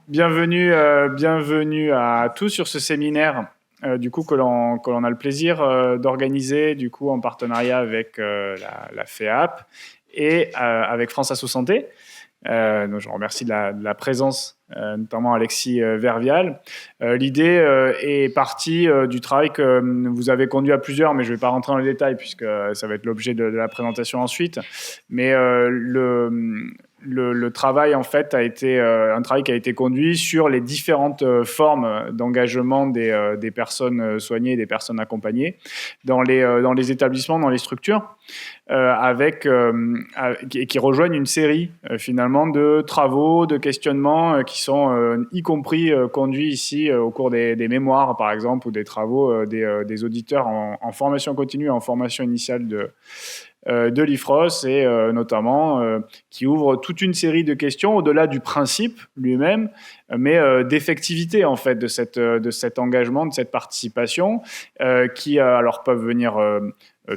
Bienvenue à tous sur ce séminaire du coup que l'on a le plaisir d'organiser du coup en partenariat avec la FEAP et avec France Asso Santé. Donc je remercie de la présence, notamment Alexis Vervial. L'idée est partie du travail que vous avez conduit à plusieurs, mais je ne vais pas rentrer dans les détails puisque ça va être l'objet de la présentation ensuite. Mais le travail en fait a été un travail qui a été conduit sur les différentes formes d'engagement des personnes soignées, des personnes accompagnées dans les établissements, dans les structures. Qui rejoignent une série finalement de travaux, de questionnements qui sont y compris conduits ici au cours des mémoires par exemple ou des travaux des auditeurs en formation continue et en formation initiale de l'IFROS et notamment qui ouvre toute une série de questions au-delà du principe lui-même, mais d'effectivité en fait de cet engagement, de cette participation qui alors peuvent venir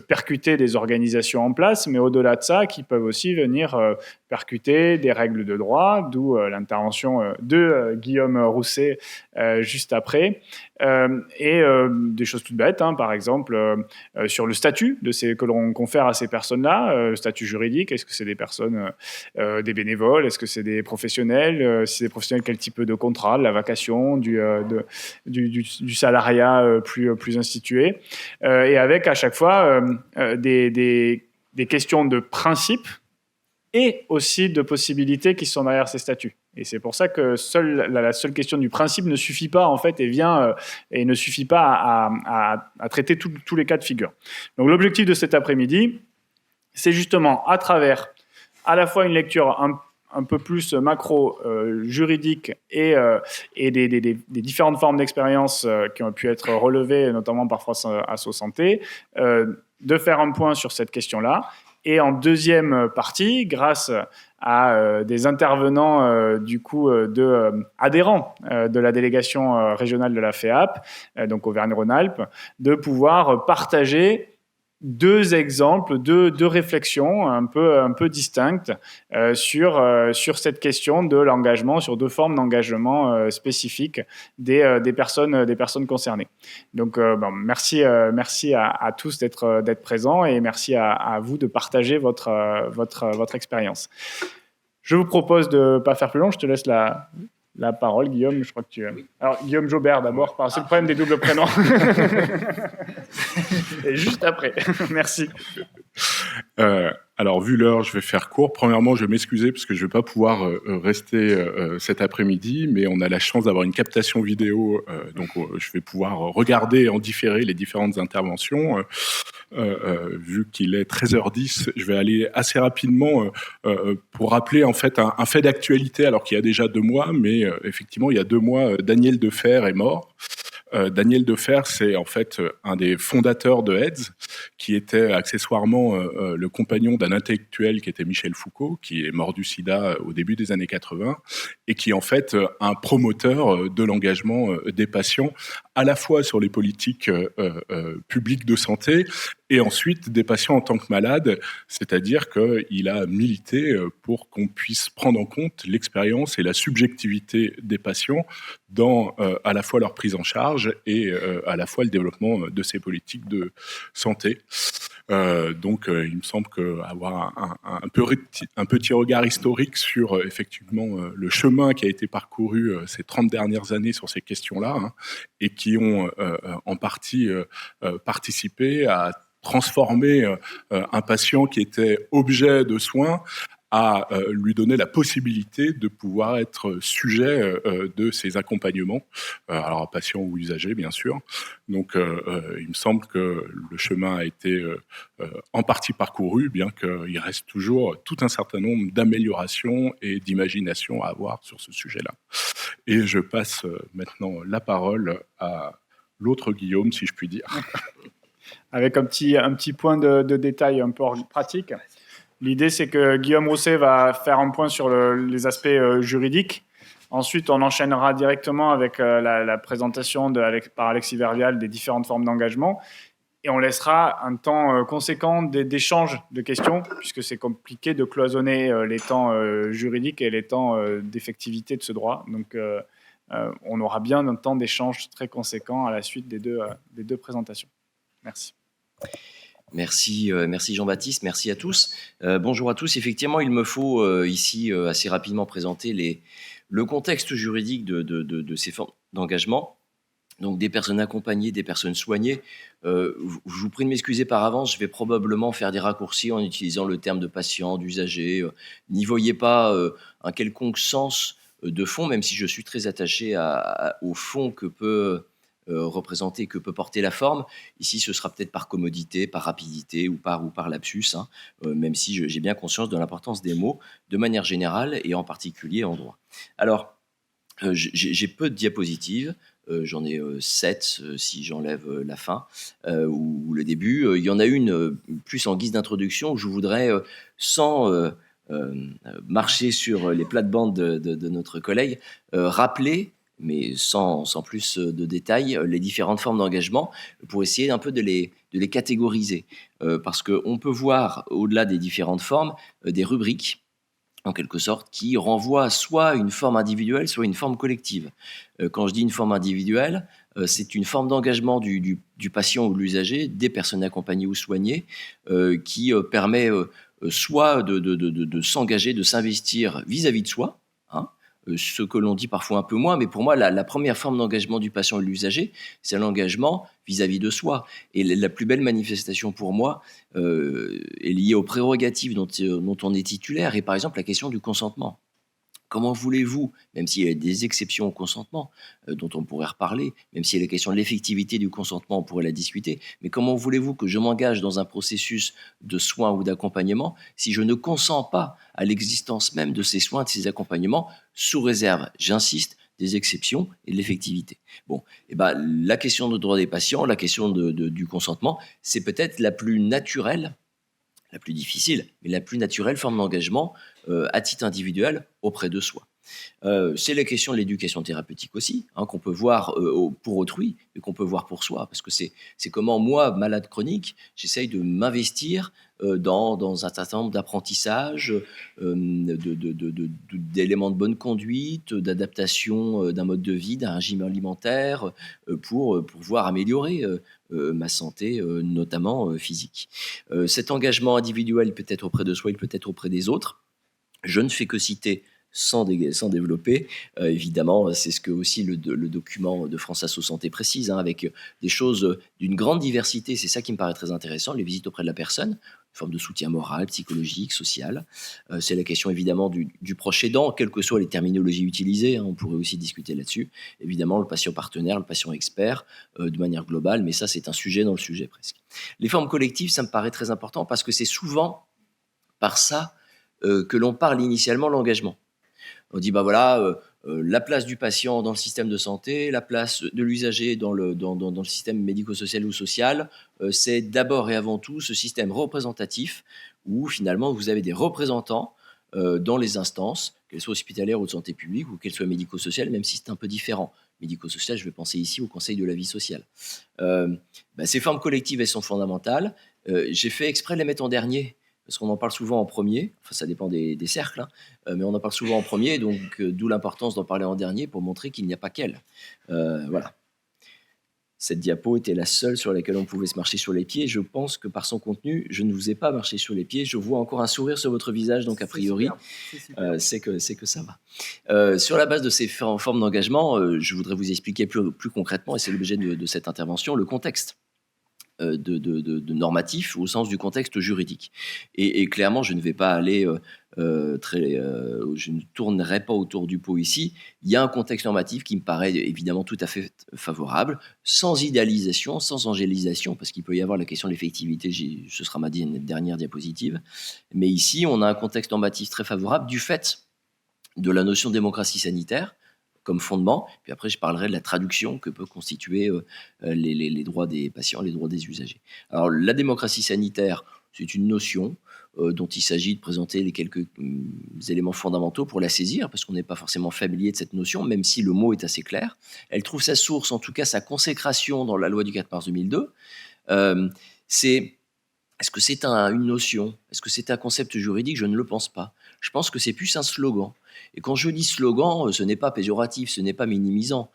percuter des organisations en place, mais au-delà de ça, qui peuvent aussi venir percuter des règles de droit, d'où l'intervention de Guillaume Rousset juste après, et des choses toutes bêtes, hein, par exemple sur le statut que l'on confère à ces personnes-là, le statut juridique, est-ce que c'est des personnes, des bénévoles, est-ce que c'est des professionnels, si c'est des professionnels, quel type de contrat, de la vacation, du salariat plus institué, et avec à chaque fois des questions de principe et aussi de possibilités qui sont derrière ces statuts. Et c'est pour ça que la seule question du principe ne suffit pas en fait et ne suffit pas à traiter tous les cas de figure. Donc l'objectif de cet après-midi, c'est justement à travers à la fois une lecture un peu plus macro juridique et des différentes formes d'expérience qui ont pu être relevées, notamment par France Asso Santé, de faire un point sur cette question-là. Et en deuxième partie, grâce à des intervenants adhérents de la délégation régionale de la FEAP, donc Auvergne-Rhône-Alpes, de pouvoir partager deux exemples, deux réflexions un peu distinctes sur cette question de l'engagement, sur deux formes d'engagement spécifiques des personnes concernées. Donc, merci à tous d'être présents et merci à vous de partager votre expérience. Je vous propose de ne pas faire plus long, je te laisse la parole, Guillaume. Je crois que tu... Alors, Guillaume Jobert d'abord, c'est le problème des doubles prénoms. Et juste après. Merci. Alors, vu l'heure, je vais faire court. Premièrement, je vais m'excuser parce que je ne vais pas pouvoir rester cet après-midi, mais on a la chance d'avoir une captation vidéo, donc je vais pouvoir regarder en différé les différentes interventions. Vu qu'il est 13h10, je vais aller assez rapidement pour rappeler en fait un fait d'actualité, alors qu'il y a déjà 2 mois, mais effectivement, il y a 2 mois, Daniel Defer est mort. Daniel Defer, c'est en fait un des fondateurs de AIDS, qui était accessoirement le compagnon d'un intellectuel qui était Michel Foucault, qui est mort du sida au début des années 80, et qui est en fait un promoteur de l'engagement des patients, à la fois sur les politiques publiques de santé, et ensuite des patients en tant que malades, c'est-à-dire qu'il a milité pour qu'on puisse prendre en compte l'expérience et la subjectivité des patients dans à la fois leur prise en charge et à la fois le développement de ces politiques de santé. Donc, il me semble qu'avoir un petit regard historique sur effectivement le chemin qui a été parcouru ces 30 dernières années sur ces questions-là, hein, et qui ont en partie participé à transformer un patient qui était objet de soins à lui donner la possibilité de pouvoir être sujet de ces accompagnements, alors patient ou usager bien sûr. Donc il me semble que le chemin a été en partie parcouru, bien qu'il reste toujours tout un certain nombre d'améliorations et d'imagination à avoir sur ce sujet-là. Et je passe maintenant la parole à l'autre Guillaume, si je puis dire. Avec un petit point de détail un peu pratique. L'idée, c'est que Guillaume Rousset va faire un point sur les aspects juridiques. Ensuite, on enchaînera directement avec la présentation par Alexis Vervial des différentes formes d'engagement. Et on laissera un temps conséquent d'échange de questions, puisque c'est compliqué de cloisonner les temps juridiques et les temps d'effectivité de ce droit. Donc, on aura bien un temps d'échange très conséquent à la suite des deux présentations. Merci. Merci Jean-Baptiste, merci à tous. Bonjour à tous. Effectivement, il me faut ici assez rapidement présenter le contexte juridique de ces formes d'engagement. Donc des personnes accompagnées, des personnes soignées. Je vous prie de m'excuser par avance, je vais probablement faire des raccourcis en utilisant le terme de patient, d'usager. N'y voyez pas un quelconque sens de fond, même si je suis très attaché au fond que peut représenter, que peut porter la forme. Ici, ce sera peut-être par commodité, par rapidité ou par lapsus, hein, même si j'ai bien conscience de l'importance des mots de manière générale et en particulier en droit. Alors, j'ai peu de diapositives. J'en ai 7 si j'enlève la fin ou le début. Il y en a une plus en guise d'introduction où je voudrais, sans marcher sur les plates-bandes de notre collègue, rappeler, mais sans plus de détails, les différentes formes d'engagement pour essayer un peu de les catégoriser. Parce qu'on peut voir, au-delà des différentes formes, des rubriques en quelque sorte, qui renvoie soit à une forme individuelle, soit à une forme collective. Quand je dis une forme individuelle, c'est une forme d'engagement du patient ou de l'usager, des personnes accompagnées ou soignées, qui permet soit de s'engager, de s'investir vis-à-vis de soi, hein, ce que l'on dit parfois un peu moins, mais pour moi, la première forme d'engagement du patient et de l'usager, c'est l'engagement vis-à-vis de soi. Et la plus belle manifestation pour moi est liée aux prérogatives dont on est titulaire, et par exemple la question du consentement. Comment voulez-vous, même s'il y a des exceptions au consentement dont on pourrait reparler, même si la question de l'effectivité du consentement, on pourrait la discuter, mais comment voulez-vous que je m'engage dans un processus de soins ou d'accompagnement si je ne consens pas à l'existence même de ces soins, de ces accompagnements, sous réserve, j'insiste, des exceptions et de l'effectivité. Bon, et ben, la question du droit des patients, la question du consentement, c'est peut-être la plus naturelle, la plus difficile, mais la plus naturelle forme d'engagement à titre individuel auprès de soi. C'est la question de l'éducation thérapeutique aussi, hein, qu'on peut voir pour autrui, mais qu'on peut voir pour soi, parce que c'est comment moi, malade chronique, j'essaye de m'investir dans un certain nombre d'apprentissages, d'éléments de bonne conduite, d'adaptation d'un mode de vie, d'un régime alimentaire, pour pouvoir améliorer ma santé, notamment physique. Cet engagement individuel peut être auprès de soi, il peut être auprès des autres. Je ne fais que citer sans développer. Évidemment, c'est ce que aussi le document de France Asso Santé précise, hein, avec des choses d'une grande diversité. C'est ça qui me paraît très intéressant, les visites auprès de la personne, une forme de soutien moral, psychologique, social. C'est la question évidemment du proche aidant, quelles que soient les terminologies utilisées, hein, on pourrait aussi discuter là-dessus. Évidemment, le patient partenaire, le patient expert, de manière globale, mais ça c'est un sujet dans le sujet presque. Les formes collectives, ça me paraît très important parce que c'est souvent par ça que l'on parle initialement l'engagement. On dit, la place du patient dans le système de santé, la place de l'usager dans le système médico-social ou social, c'est d'abord et avant tout ce système représentatif où finalement vous avez des représentants dans les instances, qu'elles soient hospitalières ou de santé publique ou qu'elles soient médico-sociales, même si c'est un peu différent. Médico-social, je vais penser ici au Conseil de la vie sociale. Ces formes collectives, elles sont fondamentales. J'ai fait exprès de les mettre en dernier, parce qu'on en parle souvent en premier, enfin ça dépend des cercles, hein, mais on en parle souvent en premier, donc d'où l'importance d'en parler en dernier pour montrer qu'il n'y a pas qu'elle. Voilà. Cette diapo était la seule sur laquelle on pouvait se marcher sur les pieds. Je pense que par son contenu, je ne vous ai pas marché sur les pieds. Je vois encore un sourire sur votre visage, donc a priori, c'est que ça va. Sur la base de ces formes d'engagement, je voudrais vous expliquer plus concrètement, et c'est l'objet de cette intervention, le contexte de normatif au sens du contexte juridique. Et clairement, je ne vais pas aller je ne tournerai pas autour du pot ici. Il y a un contexte normatif qui me paraît évidemment tout à fait favorable, sans idéalisation, sans angélisation, parce qu'il peut y avoir la question de l'effectivité, ce sera ma dernière diapositive. Mais ici, on a un contexte normatif très favorable du fait de la notion de démocratie sanitaire comme fondement, puis après je parlerai de la traduction que peut constituer les droits des patients, les droits des usagers. Alors la démocratie sanitaire, c'est une notion dont il s'agit de présenter les quelques éléments fondamentaux pour la saisir, parce qu'on n'est pas forcément familier de cette notion, même si le mot est assez clair. Elle trouve sa source, en tout cas sa consécration dans la loi du 4 mars 2002, Est-ce que c'est une notion? Est-ce que c'est un concept juridique? Je ne le pense pas. Je pense que c'est plus un slogan. Et quand je dis slogan, ce n'est pas péjoratif, ce n'est pas minimisant.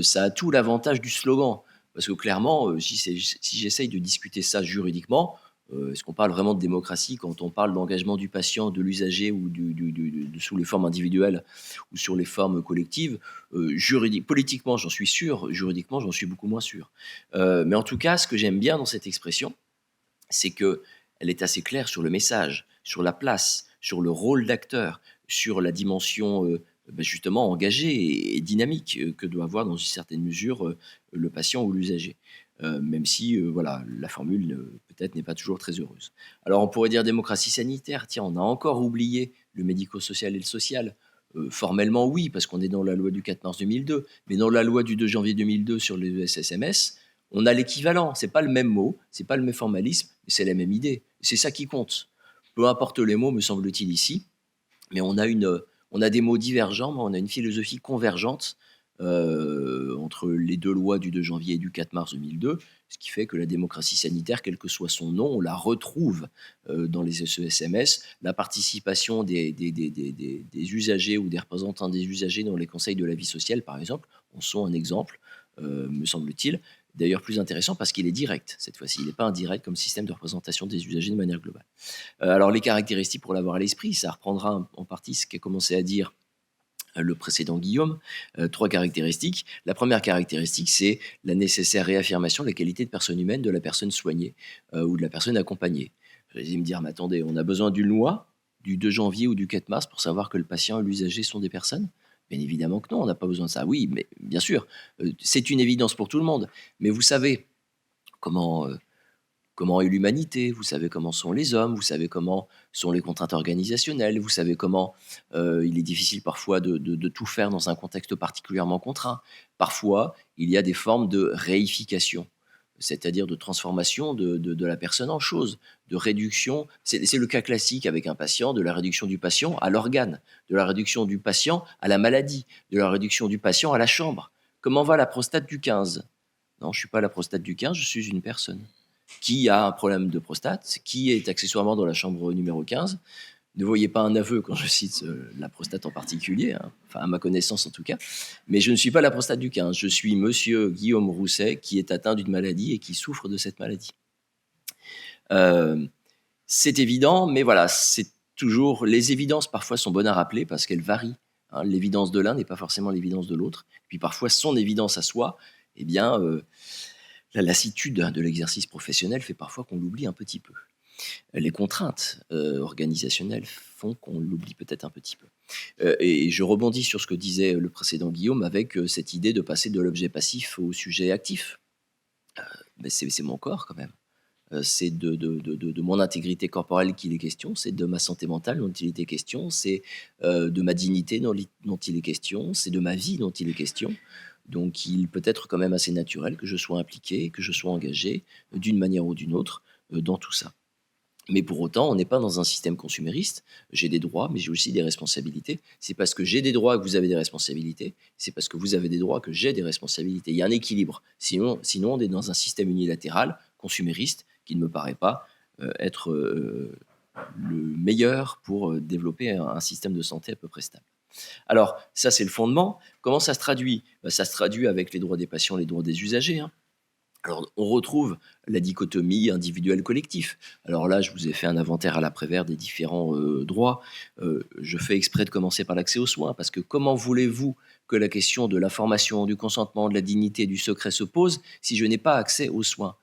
Ça a tout l'avantage du slogan. Parce que clairement, si j'essaye de discuter ça juridiquement, est-ce qu'on parle vraiment de démocratie quand on parle d'engagement du patient, de l'usager ou sous les formes individuelles ou sur les formes collectives? Politiquement, j'en suis sûr. Juridiquement, j'en suis beaucoup moins sûr. Mais en tout cas, ce que j'aime bien dans cette expression, c'est qu'elle est assez claire sur le message, sur la place, sur le rôle d'acteur, sur la dimension justement engagée et dynamique que doit avoir dans une certaine mesure le patient ou l'usager. Même si voilà, la formule peut-être n'est pas toujours très heureuse. Alors on pourrait dire démocratie sanitaire, tiens, on a encore oublié le médico-social et le social. Formellement oui, parce qu'on est dans la loi du 4 mars 2002, mais dans la loi du 2 janvier 2002 sur les SSMS, on a l'équivalent. C'est pas le même mot, c'est pas le même formalisme, mais c'est la même idée. C'est ça qui compte. Peu importe les mots, me semble-t-il ici, mais on a des mots divergents, mais on a une philosophie convergente entre les deux lois du 2 janvier et du 4 mars 2002, ce qui fait que la démocratie sanitaire, quel que soit son nom, on la retrouve dans les SESMS. La participation des usagers ou des représentants des usagers dans les conseils de la vie sociale, par exemple, en sont un exemple, me semble-t-il. D'ailleurs plus intéressant parce qu'il est direct cette fois-ci, il n'est pas indirect comme système de représentation des usagers de manière globale. Alors les caractéristiques, pour l'avoir à l'esprit, ça reprendra en partie ce qu'a commencé à dire le précédent Guillaume. 3 caractéristiques. La première caractéristique, c'est la nécessaire réaffirmation de la qualité de personne humaine de la personne soignée ou de la personne accompagnée. Vous allez me dire, mais attendez, on a besoin d'une loi du 2 janvier ou du 4 mars pour savoir que le patient et l'usager sont des personnes? Bien évidemment que non, on n'a pas besoin de ça. Oui, mais bien sûr, c'est une évidence pour tout le monde. Mais vous savez comment est l'humanité, vous savez comment sont les hommes, vous savez comment sont les contraintes organisationnelles, vous savez comment il est difficile parfois de tout faire dans un contexte particulièrement contraint. Parfois, il y a des formes de réification, c'est-à-dire de transformation de la personne en chose, de réduction. C'est le cas classique avec un patient, de la réduction du patient à l'organe, de la réduction du patient à la maladie, de la réduction du patient à la chambre. Comment va la prostate du 15? Non, je ne suis pas la prostate du 15, je suis une personne qui a un problème de prostate, qui est accessoirement dans la chambre numéro 15. Ne voyez pas un aveu quand je cite la prostate en particulier, hein, enfin à ma connaissance en tout cas, mais je ne suis pas la prostate du 15, je suis monsieur Guillaume Rousset qui est atteint d'une maladie et qui souffre de cette maladie. C'est évident, mais voilà, c'est toujours... Les évidences parfois sont bonnes à rappeler parce qu'elles varient. Hein. L'évidence de l'un n'est pas forcément l'évidence de l'autre. Puis parfois son évidence à soi, eh bien... la lassitude de l'exercice professionnel fait parfois qu'on l'oublie un petit peu. Les contraintes organisationnelles font qu'on l'oublie peut-être un petit peu. Et je rebondis sur ce que disait le précédent Guillaume avec cette idée de passer de l'objet passif au sujet actif. C'est mon corps quand même. C'est de mon intégrité corporelle qu'il est question, c'est de ma santé mentale dont il était question, c'est de ma dignité dont il est question, c'est de ma vie dont il est question. Donc il peut être quand même assez naturel que je sois impliqué, que je sois engagé d'une manière ou d'une autre dans tout ça. Mais pour autant, on n'est pas dans un système consumériste. J'ai des droits, mais j'ai aussi des responsabilités. C'est parce que j'ai des droits que vous avez des responsabilités. C'est parce que vous avez des droits que j'ai des responsabilités. Il y a un équilibre. Sinon on est dans un système unilatéral, consumériste, qui ne me paraît pas être le meilleur pour développer un système de santé à peu près stable. Alors, ça, c'est le fondement. Comment ça se traduit? Ça se traduit avec les droits des patients, les droits des usagers. Hein. Alors, on retrouve la dichotomie individuel-collectif. Alors là, je vous ai fait un inventaire à l'après-vert des différents droits. Je fais exprès de commencer par l'accès aux soins, parce que comment voulez-vous que la question de l'information, du consentement, de la dignité, du secret se pose si je n'ai pas accès aux soins?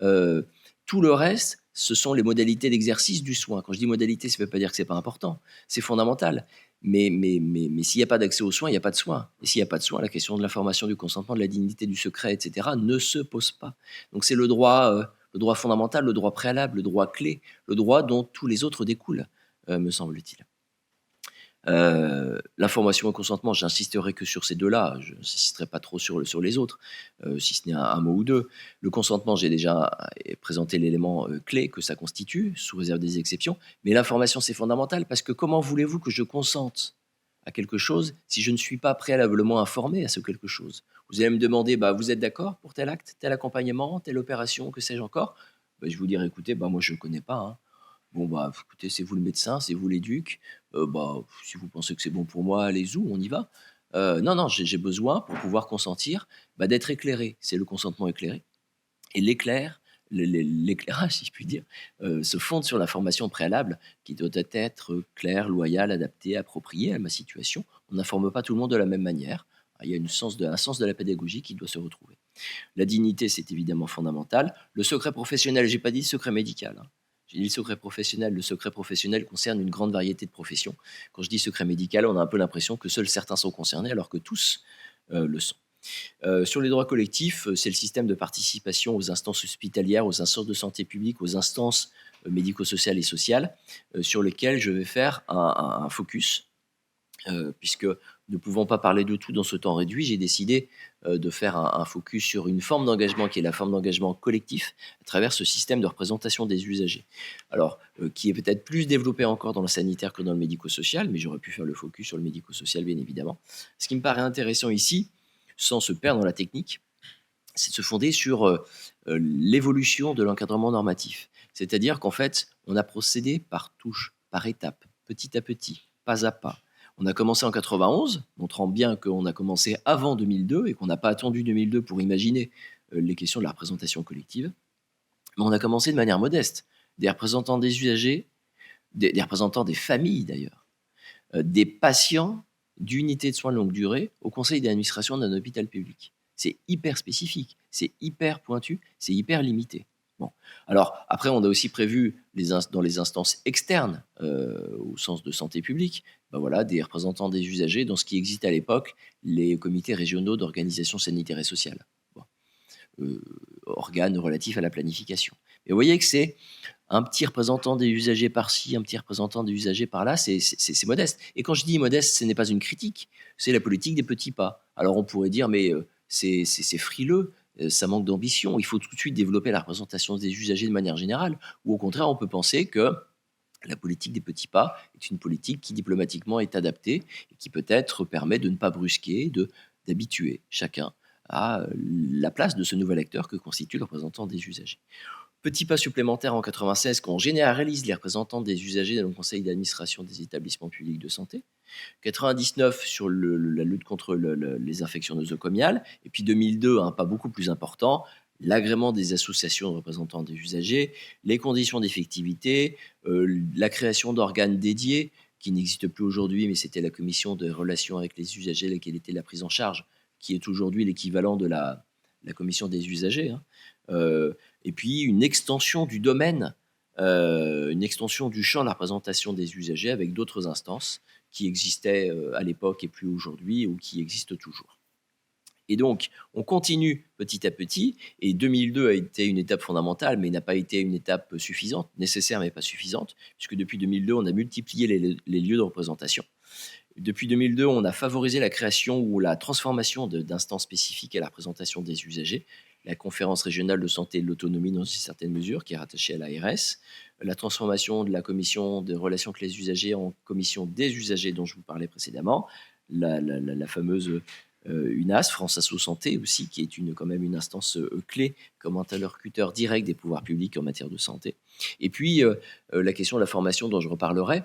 Tout le reste, ce sont les modalités d'exercice du soin. Quand je dis modalité, ça ne veut pas dire que ce n'est pas important. C'est fondamental. Mais s'il n'y a pas d'accès aux soins, il n'y a pas de soins. Et s'il n'y a pas de soins, la question de l'information, du consentement, de la dignité, du secret, etc., ne se pose pas. Donc c'est le droit fondamental, le droit préalable, le droit clé, le droit dont tous les autres découlent, me semble-t-il. L'information et le consentement, j'insisterai que sur ces deux-là, je n'insisterai pas trop sur les autres, si ce n'est un mot ou deux. Le consentement, j'ai déjà présenté l'élément clé que ça constitue, sous réserve des exceptions, mais l'information, c'est fondamental, parce que comment voulez-vous que je consente à quelque chose si je ne suis pas préalablement informé à ce quelque chose. Vous allez me demander, vous êtes d'accord pour tel acte, tel accompagnement, telle opération, que sais-je encore? Je vais vous dire, écoutez, moi je ne connais pas, hein. Bon, écoutez, c'est vous le médecin, c'est vous l'éduc. Si vous pensez que c'est bon pour moi, allez-y, on y va. Non, j'ai besoin, pour pouvoir consentir, d'être éclairé. C'est le consentement éclairé. Et l'éclairage, si je puis dire, se fonde sur l'information préalable qui doit être claire, loyale, adaptée, appropriée à ma situation. On n'informe pas tout le monde de la même manière. Il y a un sens de la pédagogie qui doit se retrouver. La dignité, c'est évidemment fondamental. Le secret professionnel, j'ai pas dit secret médical, hein. J'ai dit le secret professionnel. Le secret professionnel concerne une grande variété de professions. Quand je dis secret médical, on a un peu l'impression que seuls certains sont concernés, alors que tous le sont. Sur les droits collectifs, c'est le système de participation aux instances hospitalières, aux instances de santé publique, aux instances médico-sociales et sociales, sur lesquelles je vais faire un focus, puisque ne pouvant pas parler de tout dans ce temps réduit, j'ai décidé de faire un focus sur une forme d'engagement qui est la forme d'engagement collectif à travers ce système de représentation des usagers. Alors, qui est peut-être plus développé encore dans le sanitaire que dans le médico-social, mais j'aurais pu faire le focus sur le médico-social, bien évidemment. Ce qui me paraît intéressant ici, sans se perdre dans la technique, c'est de se fonder sur l'évolution de l'encadrement normatif. C'est-à-dire qu'en fait, on a procédé par touche, par étape, petit à petit, pas à pas. On a commencé en 91, montrant bien qu'on a commencé avant 2002 et qu'on n'a pas attendu 2002 pour imaginer les questions de la représentation collective. Mais on a commencé de manière modeste. Des représentants des usagers, des représentants des familles d'ailleurs, des patients d'unités de soins de longue durée au conseil d'administration d'un hôpital public. C'est hyper spécifique, c'est hyper pointu, c'est hyper limité. Bon. Alors, après, on a aussi prévu dans les instances externes, au sens de santé publique, des représentants des usagers dans ce qui existe à l'époque, les comités régionaux d'organisation sanitaire et sociale. Organes relatifs à la planification. Et vous voyez que c'est un petit représentant des usagers par-ci, un petit représentant des usagers par-là, c'est modeste. Et quand je dis modeste, ce n'est pas une critique, c'est la politique des petits pas. Alors on pourrait dire, mais c'est frileux, ça manque d'ambition, il faut tout de suite développer la représentation des usagers de manière générale, ou au contraire, on peut penser que la politique des petits pas est une politique qui diplomatiquement est adaptée et qui peut-être permet de ne pas brusquer, d'habituer chacun à la place de ce nouvel acteur que constitue le représentant des usagers. Petit pas supplémentaire en 96, quand on généralise les représentants des usagers dans le conseil d'administration des établissements publics de santé. 99 sur la lutte contre les infections nosocomiales. Et puis 2002, un pas beaucoup plus important, l'agrément des associations de représentants des usagers, les conditions d'effectivité, la création d'organes dédiés qui n'existent plus aujourd'hui, mais c'était la commission de relations avec les usagers, laquelle était la prise en charge, qui est aujourd'hui l'équivalent de la commission des usagers, hein. Et puis une extension du domaine, une extension du champ de la représentation des usagers avec d'autres instances qui existaient à l'époque et plus aujourd'hui, ou qui existent toujours. Et donc, on continue petit à petit, et 2002 a été une étape fondamentale, mais n'a pas été une étape suffisante, nécessaire mais pas suffisante, puisque depuis 2002, on a multiplié les lieux de représentation. Depuis 2002, on a favorisé la création ou la transformation d'instances spécifiques à la représentation des usagers, la conférence régionale de santé et de l'autonomie dans certaines mesures, qui est rattachée à l'ARS, la transformation de la commission de relations avec les usagers en commission des usagers dont je vous parlais précédemment, la fameuse UNAS, France Asso Santé aussi, qui est quand même une instance clé comme interlocuteur direct des pouvoirs publics en matière de santé. Et puis, la question de la formation dont je reparlerai,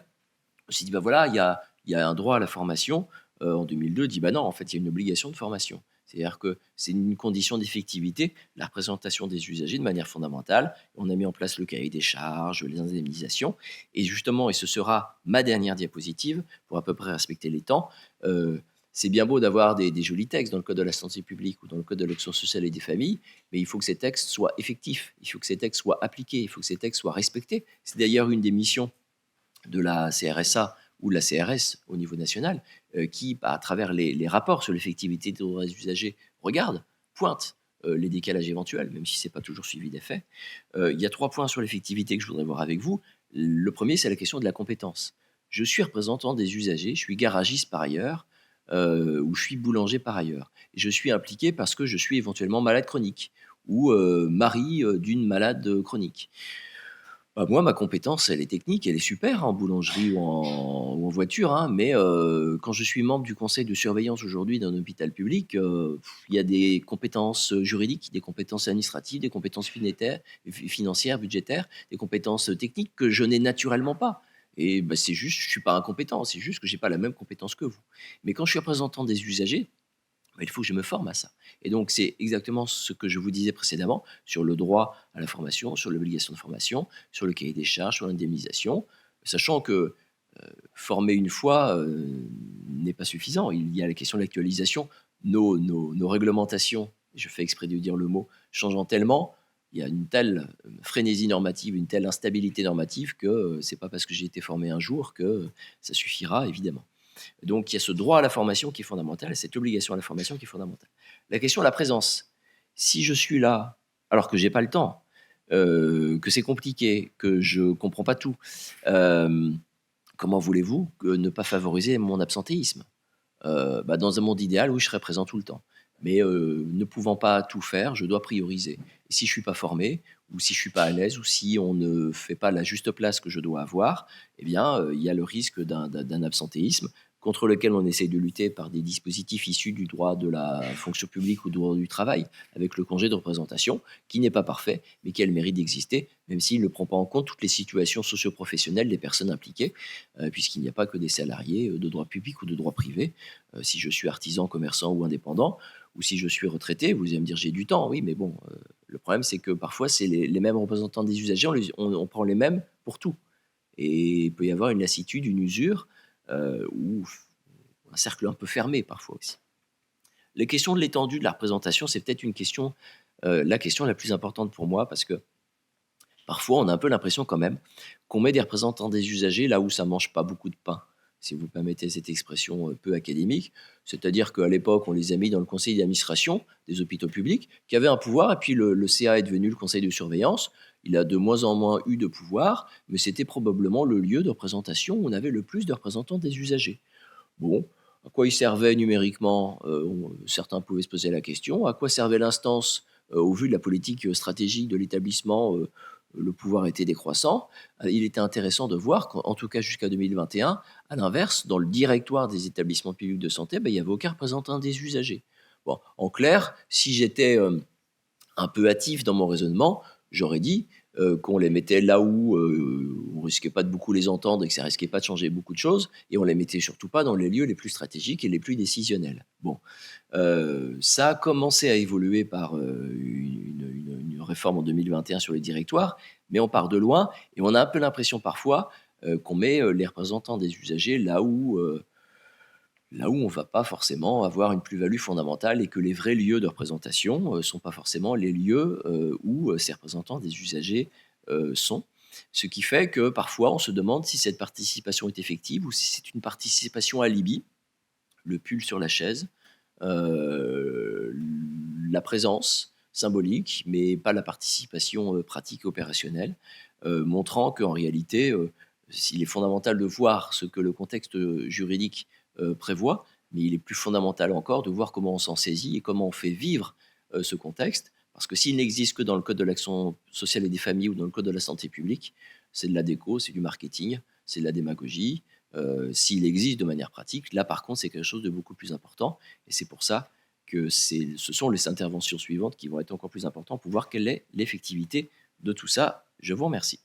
on s'est dit, il y a un droit à la formation. En 2002, dit, non, en fait, il y a une obligation de formation. C'est-à-dire que c'est une condition d'effectivité, la représentation des usagers de manière fondamentale. On a mis en place le cahier des charges, les indemnisations. Et justement, et ce sera ma dernière diapositive, pour à peu près respecter les temps, c'est bien beau d'avoir des jolis textes dans le Code de la santé publique ou dans le Code de l'action sociale et des familles, mais il faut que ces textes soient effectifs, il faut que ces textes soient appliqués, il faut que ces textes soient respectés. C'est d'ailleurs une des missions de la CRSA ou de la CRS au niveau national, qui, à travers les rapports sur l'effectivité des droits des usagers, regarde, pointe les décalages éventuels, même si ce n'est pas toujours suivi d'effet. Il y a 3 points sur l'effectivité que je voudrais voir avec vous. Le premier, c'est la question de la compétence. Je suis représentant des usagers, je suis garagiste par ailleurs, ou je suis boulanger par ailleurs. Et je suis impliqué parce que je suis éventuellement malade chronique, ou mari d'une malade chronique. Moi, ma compétence, elle est technique, elle est super en boulangerie ou en voiture, hein, mais quand je suis membre du conseil de surveillance aujourd'hui d'un hôpital public, il y a des compétences juridiques, des compétences administratives, des compétences financières, budgétaires, des compétences techniques que je n'ai naturellement pas. Et bah, c'est juste, je suis pas incompétent, c'est juste que j'ai pas la même compétence que vous. Mais quand je suis représentant des usagers, bah, il faut que je me forme à ça. Et donc, c'est exactement ce que je vous disais précédemment sur le droit à la formation, sur l'obligation de formation, sur le cahier des charges, sur l'indemnisation, sachant que former une fois n'est pas suffisant. Il y a la question de l'actualisation. Nos réglementations, je fais exprès de dire le mot, changeant tellement, il y a une telle frénésie normative, une telle instabilité normative que c'est pas parce que j'ai été formé un jour que ça suffira, évidemment. Donc, il y a ce droit à la formation qui est fondamental et cette obligation à la formation qui est fondamentale. La question de la présence. Si je suis là, alors que j'ai pas le temps, que c'est compliqué, que je ne comprends pas tout, comment voulez-vous ne pas favoriser mon absentéisme? Dans un monde idéal, oui, je serais présent tout le temps. Mais ne pouvant pas tout faire, je dois prioriser. Et si je ne suis pas formé, ou si je ne suis pas à l'aise, ou si on ne fait pas la juste place que je dois avoir, eh bien, il y a le risque d'un absentéisme contre lequel on essaye de lutter par des dispositifs issus du droit de la fonction publique ou du droit du travail, avec le congé de représentation, qui n'est pas parfait, mais qui a le mérite d'exister, même s'il ne prend pas en compte toutes les situations socio-professionnelles des personnes impliquées, puisqu'il n'y a pas que des salariés de droit public ou de droit privé. Si je suis artisan, commerçant ou indépendant, ou si je suis retraité, vous allez me dire j'ai du temps, oui, mais bon, le problème c'est que parfois c'est les mêmes représentants des usagers, on prend les mêmes pour tout. Et il peut y avoir une lassitude, une usure, ou un cercle un peu fermé parfois aussi. La question de l'étendue de la représentation, c'est peut-être la question la plus importante pour moi, parce que parfois on a un peu l'impression quand même qu'on met des représentants des usagers là où ça mange pas beaucoup de pain, si vous permettez cette expression peu académique. C'est-à-dire qu'à l'époque, on les a mis dans le conseil d'administration des hôpitaux publics, qui avait un pouvoir, et puis le CA est devenu le conseil de surveillance. Il a de moins en moins eu de pouvoir, mais c'était probablement le lieu de représentation où on avait le plus de représentants des usagers. Bon, à quoi il servait numériquement certains pouvaient se poser la question. À quoi servait l'instance au vu de la politique stratégique de l'établissement le pouvoir était décroissant. Il était intéressant de voir qu'en tout cas jusqu'à 2021, à l'inverse, dans le directoire des établissements publics de santé, il n'y avait aucun représentant des usagers. Bon, en clair, si j'étais un peu hâtif dans mon raisonnement, j'aurais dit qu'on les mettait là où on risquait pas de beaucoup les entendre et que ça risquait pas de changer beaucoup de choses, et on les mettait surtout pas dans les lieux les plus stratégiques et les plus décisionnels. Bon, ça a commencé à évoluer par une réforme en 2021 sur les directoires, mais on part de loin et on a un peu l'impression parfois qu'on met les représentants des usagers là où on ne va pas forcément avoir une plus-value fondamentale et que les vrais lieux de représentation ne sont pas forcément les lieux où ces représentants des usagers sont. Ce qui fait que parfois on se demande si cette participation est effective ou si c'est une participation alibi, le pull sur la chaise, la présence symbolique, mais pas la participation pratique et opérationnelle, montrant qu'en réalité, s'il est fondamental de voir ce que le contexte juridique prévoit, mais il est plus fondamental encore de voir comment on s'en saisit et comment on fait vivre ce contexte, parce que s'il n'existe que dans le Code de l'action sociale et des familles ou dans le Code de la santé publique, c'est de la déco, c'est du marketing, c'est de la démagogie. S'il existe de manière pratique, là par contre c'est quelque chose de beaucoup plus important, et c'est pour ça que ce sont les interventions suivantes qui vont être encore plus importantes pour voir quelle est l'effectivité de tout ça. Je vous remercie.